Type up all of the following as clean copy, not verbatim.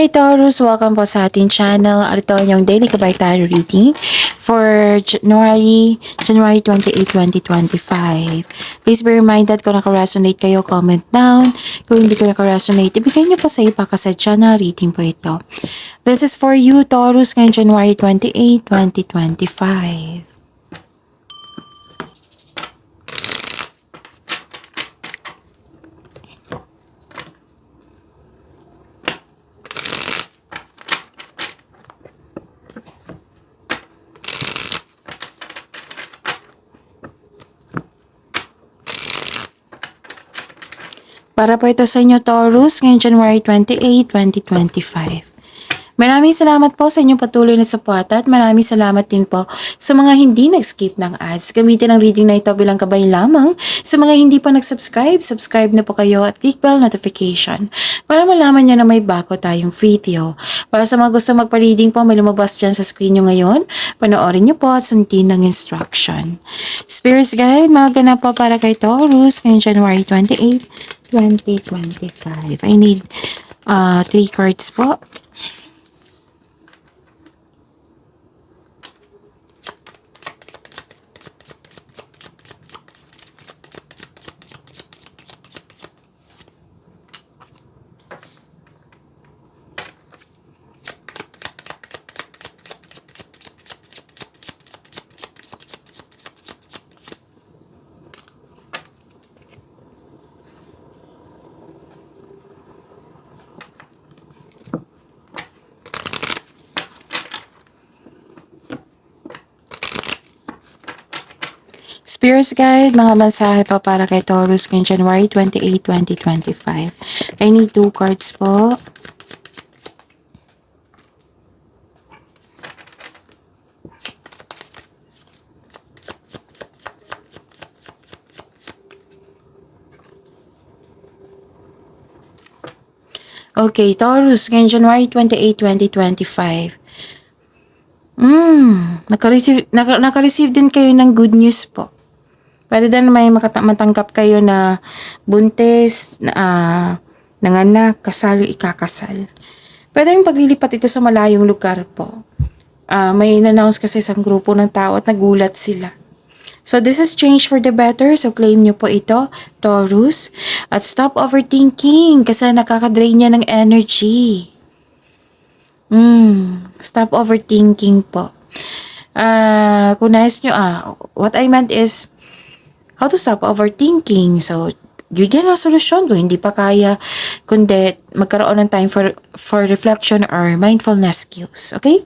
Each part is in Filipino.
Hi Taurus! Welcome po sa ating channel. Ito yung daily kabay tarot reading for January 28, 2025. Please be reminded kung naka-resonate kayo, comment down. Kung hindi ko naka-resonate, ibigay niyo po sa iba kasi channel reading po ito. This is for you Taurus ngayong January 28, 2025. Para po ito sa inyo Taurus ngayong January 28, 2025. Maraming salamat po sa inyong patuloy na suporta at maraming salamat din po sa mga hindi nag-skip ng ads. Gamitin ang reading na ito bilang gabay lamang. Sa mga hindi pa nag-subscribe, subscribe na po kayo at click bell notification para malaman nyo na may bago tayong video. Para sa mga gusto magpa-reading po, may lumabas dyan sa screen nyo ngayon. Panoorin nyo po at sundin ng instruction. Spirits Guide, mga ganap po para kay Taurus ngayong January 28, 2025. I need 3 cards po. Spirits Guide, mga mensahe pa para kay Taurus ngayong January 28, 2025. I need 2 cards po. Okay, Taurus ngayong January 28, 2025. Naka-receive din kayo ng good news po. Pwede din may matanggap kayo na buntis, nanganak, kasal, ikakasal. Pwede yung paglilipat ito sa malayong lugar po. May in-announce kasi isang grupo ng tao at nagulat sila. So this is change for the better. So claim nyo po ito, Taurus. At stop overthinking kasi nakaka-drain niya ng energy. Stop overthinking po. Kung nais nyo, what I meant is, how to stop overthinking. So, bigyan ng solusyon kung hindi pa kaya, kundi magkaroon ng time for reflection or mindfulness skills. Okay?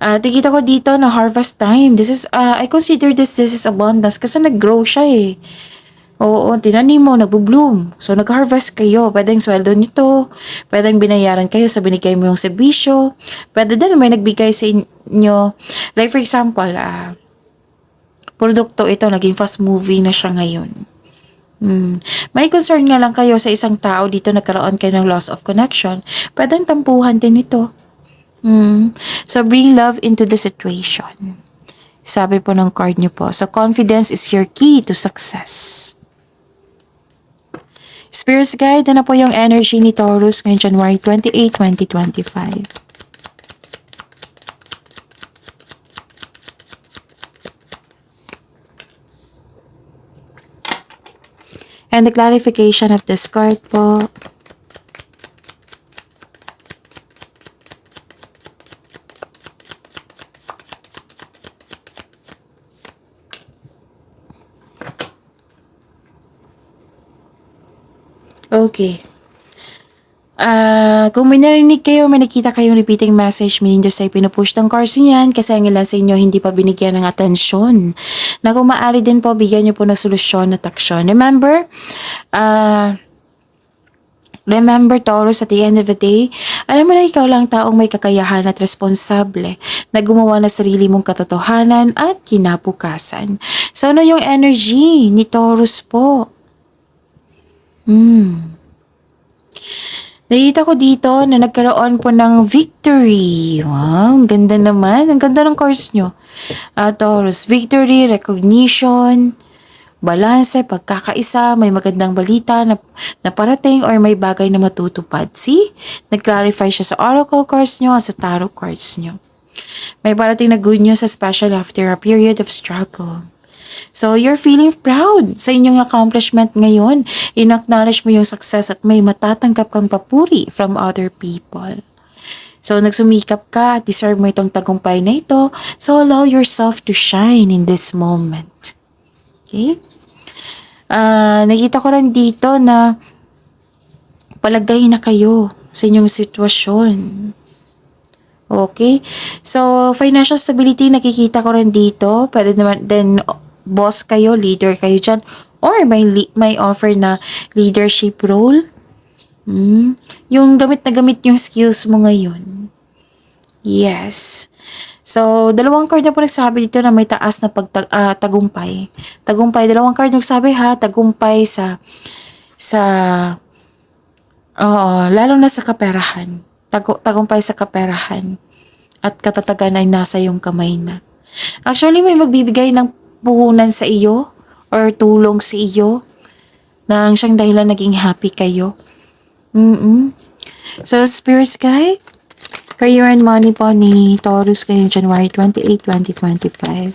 Tikita ko dito na harvest time. This is, I consider this is abundance kasi nag-grow siya eh. Oo, tinanim mo, nagbo-bloom. So, nag-harvest kayo. Pwedeng sweldo nito. Pwedeng binayaran kayo sa binigay mo yung serbisyo. Pwede din may nagbigay sa inyo. Like for example, produkto ito, naging fast movie na siya ngayon. May concern nga lang kayo sa isang tao dito, nagkaroon kayo ng loss of connection. Pwedeng tampuhan din ito. So, bring love into the situation. Sabi po ng card nyo po. So, confidence is your key to success. Spirits Guide, na po yung energy ni Taurus ngayong January 28, 2025. And the clarification of this card po. Okay. Kung may narinig kayo, may nakita kayong repeating message, meaning just ay pinupush ng cards niyan kasi ang ilan sa inyo hindi pa binigyan ng atensyon. Na kung maaari din po, bigyan nyo po ng solusyon at aksyon. Remember Taurus, at the end of the day, alam mo na ikaw lang taong may kakayahan at responsable na gumawa ng sarili mong katotohanan at kinabukasan. So ano yung energy ni Taurus po? Nakita ko dito na nagkaroon po ng victory. Wow, ang ganda naman. Ang ganda ng cards nyo. Taurus, victory, recognition, balanse, pagkakaisa, may magandang balita na parating or may bagay na matutupad. See? Nag-clarify siya sa oracle cards nyo at sa tarot cards nyo. May parating na good news especially after a period of struggle. So, you're feeling proud sa inyong accomplishment ngayon. In-acknowledge mo yung success at may matatanggap kang papuri from other people. So, nagsumikap ka at deserve mo itong tagumpay na ito. So, allow yourself to shine in this moment. Okay? Nakita ko rin dito na palagay na kayo sa inyong sitwasyon. Okay? So, financial stability, nakikita ko rin dito. Pwede naman, then, boss kayo, leader kayo dyan. Or may offer na leadership role. Yung gamit na gamit yung skills mo ngayon. Yes. So, dalawang card na po nagsabi dito na may taas na tagumpay. Tagumpay, dalawang card nagsabi ha, tagumpay lalo na sa kaperahan. Tagumpay sa kaperahan. At katatagan ay nasa yung kamay na. Actually, may magbibigay ng puhunan sa iyo or tulong sa iyo na siyang dahilan naging happy kayo. So, Spirit Guide, career and money po ni Taurus ngayong January 28, 2025.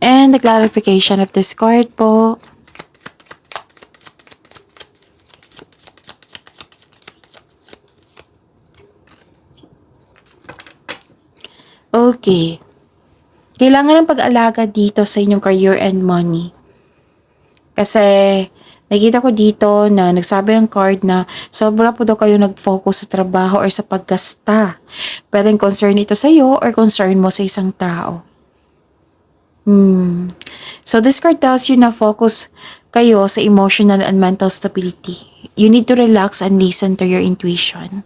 And the clarification of this card po. Okay. Kailangan ng pag-alaga dito sa inyong career and money. Kasi nakita ko dito na nagsabi ng card na sobra po daw kayo nag-focus sa trabaho or sa paggasta. Pwedeng concern ito sa iyo or concern mo sa isang tao. So this card tells you na focus kayo sa emotional and mental stability. You need to relax and listen to your intuition.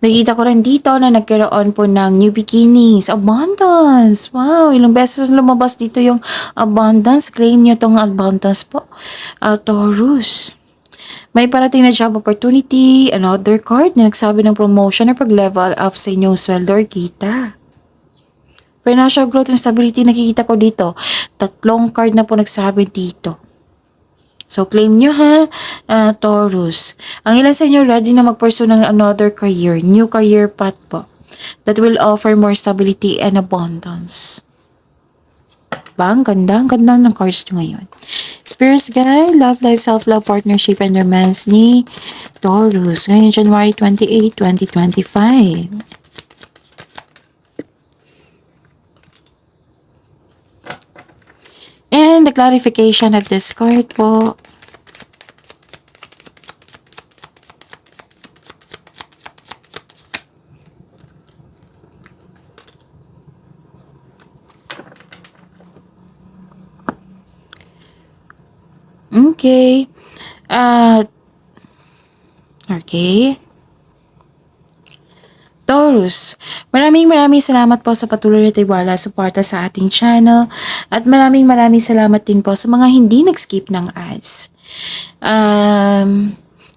Nakita ko rin dito na nagkaroon po ng new beginnings, abundance. Wow, ilang beses lumabas dito yung abundance. Claim nyo tong abundance po. Taurus. May parating na job opportunity, another card na nagsabi ng promotion or pag-level up sa inyong sweldo or kita. Financial growth and stability nakikita ko dito. 3 card na po nagsabi dito. So, claim nyo ha, Taurus. Ang ilan sa inyo ready na mag-pursue ng another career, new career path po, that will offer more stability and abundance. Ang ganda ng cards nyo ngayon. Spirits Guide, love, life, self-love, partnership, and romance ni Taurus. Ngayon, January 28, 2025. And the clarification of this card po. Okay. Okay. Taurus, maraming salamat po sa patuloy na tiwala, suporta sa ating channel, at maraming salamat din po sa mga hindi nag-skip ng ads.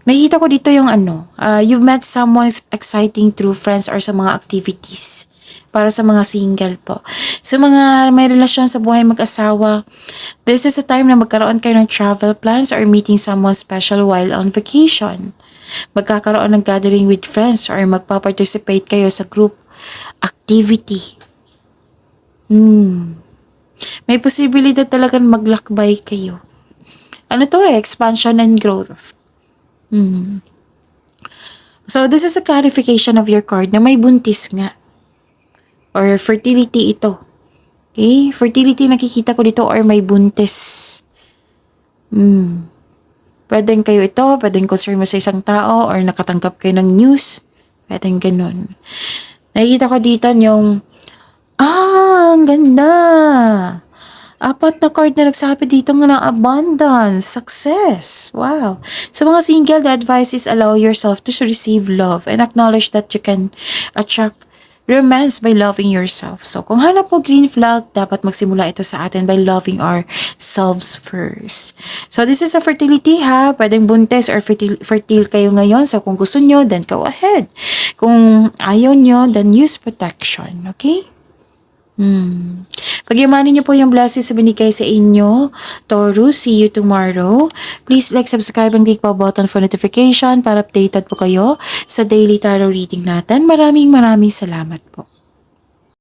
Nakikita ko dito yung you've met someone exciting through friends or sa mga activities. Para sa mga single po. Sa mga may relasyon sa buhay mag-asawa, this is a time na magkaroon kayo ng travel plans or meeting someone special while on vacation. Magkakaroon ng gathering with friends or magpa-participate kayo sa group activity. May posibilidad talagang maglakbay kayo. Expansion and growth. So, this is a clarification of your card na may buntis nga. Or fertility ito. Okay? Fertility nakikita ko dito or may buntis. Pwedeng kayo ito, pwedeng concern mo sa isang tao or nakatanggap kayo ng news. Pwedeng ganun. Nakikita ko dito yung, ang ganda. 4 na card na nagsabi dito ng abundance, success. Wow. Sa mga single, the advice is allow yourself to receive love and acknowledge that you can attract romance by loving yourself. So, kung hanap po green flag, dapat magsimula ito sa atin by loving ourselves first. So, this is a fertility ha. Pwedeng buntis or fertile kayo ngayon. So, kung gusto nyo, then go ahead. Kung ayaw nyo, then use protection. Okay? Pagyamanin niyo po yung blessings na binigay sa inyo. Taurus, see you tomorrow. Please like, subscribe, and click po button for notification para updated po kayo sa daily tarot reading natin. Maraming salamat po.